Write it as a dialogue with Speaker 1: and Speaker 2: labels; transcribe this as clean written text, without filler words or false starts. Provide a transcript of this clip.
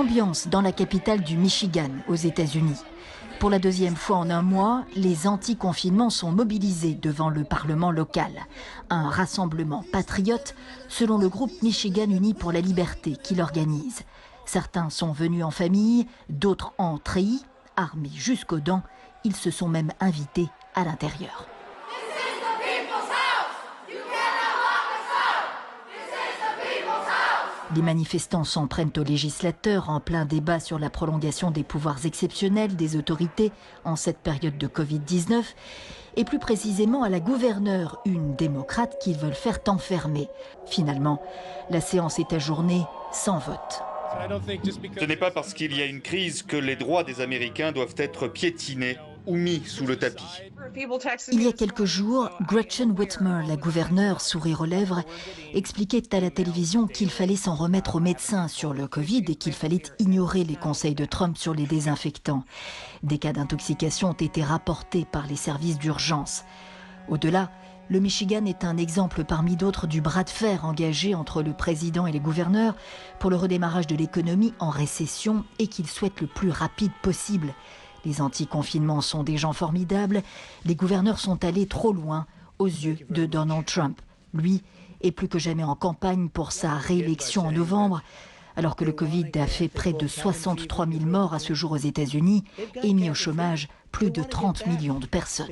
Speaker 1: l'ambiance dans la capitale du Michigan, aux États-Unis. Pour la deuxième fois en un mois, les anti-confinements sont mobilisés devant le Parlement local. Un rassemblement patriote, selon le groupe Michigan Uni pour la liberté qui l'organise. Certains sont venus en famille, d'autres en treillis, armés jusqu'aux dents. Ils se sont même invités à l'intérieur. Les manifestants s'en prennent aux législateurs en plein débat sur la prolongation des pouvoirs exceptionnels des autorités en cette période de Covid-19 et plus précisément à la gouverneure, une démocrate qu'ils veulent faire enfermer. Finalement, la séance est ajournée sans vote.
Speaker 2: Ce n'est pas parce qu'il y a une crise que les droits des Américains doivent être piétinés ou mis sous le tapis.
Speaker 1: Il y a quelques jours, Gretchen Whitmer, la gouverneure, sourire aux lèvres, expliquait à la télévision qu'il fallait s'en remettre aux médecins sur le Covid et qu'il fallait ignorer les conseils de Trump sur les désinfectants. Des cas d'intoxication ont été rapportés par les services d'urgence. Au-delà, le Michigan est un exemple parmi d'autres du bras de fer engagé entre le président et les gouverneurs pour le redémarrage de l'économie en récession et qu'il souhaite le plus rapide possible. Les anti-confinements sont des gens formidables. Les gouverneurs sont allés trop loin aux yeux de Donald Trump. Lui est plus que jamais en campagne pour sa réélection en novembre, alors que le Covid a fait près de 63 000 morts à ce jour aux États-Unis et mis au chômage plus de 30 millions de personnes.